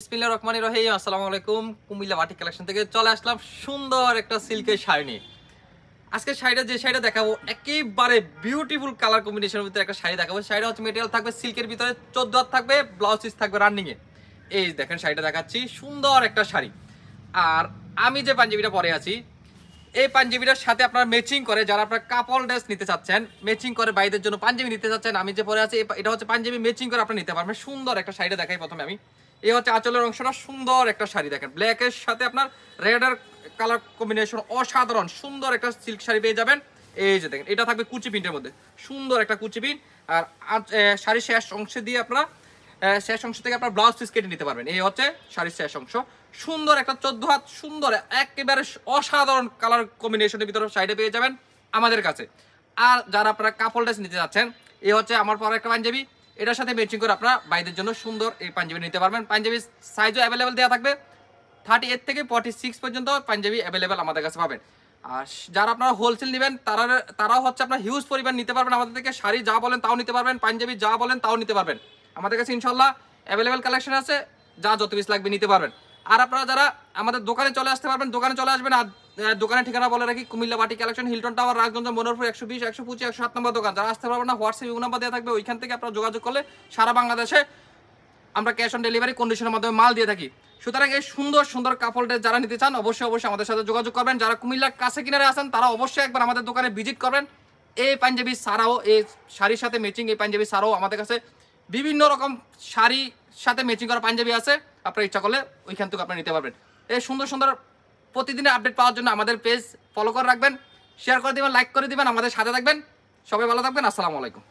বিসমিল্লাহির রহমানির রহিম। আসসালামু আলাইকুম। কুমিল্লা বাটিক কালেকশন থেকে চলে আসলাম সুন্দর একটা সিল্কের শাড়ি নিয়ে। আজকে যে শাড়িটা দেখাবো একেবারে বিউটিফুল কালার কম্বিনেশনের ভিতরে একটা শাড়ি দেখাবো। শাড়িটা হচ্ছে মেটেরিয়াল থাকবে সিল্কের ভিতরে, 14 হাত থাকবে, ব্লাউজ পিস থাকবে রানিং এ। এই দেখেন শাড়িটা দেখাচ্ছি, সুন্দর একটা শাড়ি। আর আমি যে পাঞ্জাবিটা পরে আছি, এই পাঞ্জাবিটার সাথে আপনারা ম্যাচিং করে, যারা আপনারা কাপল ড্রেস নিতে চাচ্ছেন, ম্যাচিং করে বাইদের জন্য পাঞ্জাবি নিতে চাচ্ছেন, আমি যে পরে আছি এটা হচ্ছে পাঞ্জাবি ম্যাচিং করে আপনারা নিতে পারবেন। সুন্দর একটা শাড়িটা দেখাই প্রথমে আমি। এই হচ্ছে আঁচলের অংশটা, সুন্দর একটা শাড়ি দেখেন, ব্ল্যাকের সাথে আপনার রেডের কালার কম্বিনেশন অসাধারণ সুন্দর একটা সিল্ক শাড়ি পেয়ে যাবেন। এই যে দেখেন, এটা থাকবে কুচি প্রিন্টের মধ্যে, সুন্দর একটা কুচি প্রিন্ট। আর শাড়ির শেষ অংশে দিয়ে আপনারা শেষ অংশ থেকে আপনার ব্লাউজ পিস কেটে নিতে পারবেন। এই হচ্ছে শাড়ির শেষ অংশ, সুন্দর একটা 14 হাত সুন্দর একেবারে অসাধারণ কালার কম্বিনেশনের ভিতরে শাড়িটা পেয়ে যাবেন আমাদের কাছে। আর যারা আপনারা কাপড় ড্রেস নিতে যাচ্ছেন, এই হচ্ছে আমার পরে একটা পাঞ্জাবি, এটার সাথে ম্যাচিং করে আপনারা বাইদের জন্য সুন্দর এই পাঞ্জাবি নিতে পারবেন। পাঞ্জাবি সাইজও অ্যাভেলেবেল দেওয়া থাকবে, 38 থেকে 46 পর্যন্ত পাঞ্জাবি অ্যাভেলেবেল আমাদের কাছে পাবেন। আর যারা আপনারা হোলসেল নেবেন তারাও হচ্ছে আপনার হিউজ পরিমাণ নিতে পারবেন আমাদের থেকে। শাড়ি যা বলেন তাও নিতে পারবেন, পাঞ্জাবি যা বলেন তাও নিতে পারবেন আমাদের কাছে। ইনশাল্লাহ অ্যাভেলেবেল কালেকশন আছে, যা যত পিস লাগবে নিতে পারবেন। আর আপনারা যারা আমাদের দোকানে চলে আসতে পারবেন, দোকানে চলে আসবেন। আর দোকানের ঠিকানা বলে রাখি, Comilla batik collection, Hilton tower, Rajganj, Monorpur 120, 125, 107 নম্বর দোকান। যারা আসতে পারবেন না, হোয়াটসঅ্যাপ নাম্বার দেওয়া থাকবে, ওইখান থেকে আপনারা যোগাযোগ করলে সারা বাংলাদেশে আমরা ক্যাশ অন ডেলিভারি কন্ডিশনের মাধ্যমে মাল দিয়ে থাকি। সুতরাং এই সুন্দর সুন্দর কাপড় ড্রেস যারা নিতে চান, অবশ্যই আমাদের সাথে যোগাযোগ করবেন। যারা কুমিল্লার কাছে কিনারে আছেন, তারা অবশ্যই একবার আমাদের দোকানে ভিজিট করবেন। এই পাঞ্জাবি ছাড়াও, এই শাড়ির সাথে ম্যাচিং এই পাঞ্জাবি ছাড়াও আমাদের কাছে বিভিন্ন রকম শাড়ির সাথে ম্যাচিং করা পাঞ্জাবি আছে। আপনার ইচ্ছা করলে ওইখান থেকে আপনি নিতে পারবেন। এই সুন্দর সুন্দর প্রতিদিনের আপডেট পাওয়ার জন্য আমাদের পেজ ফলো করে রাখবেন, শেয়ার করে দিবেন, লাইক করে দিবেন, আমাদের সাথে থাকবেন। সবাই ভালো থাকবেন। আসসালামু আলাইকুম।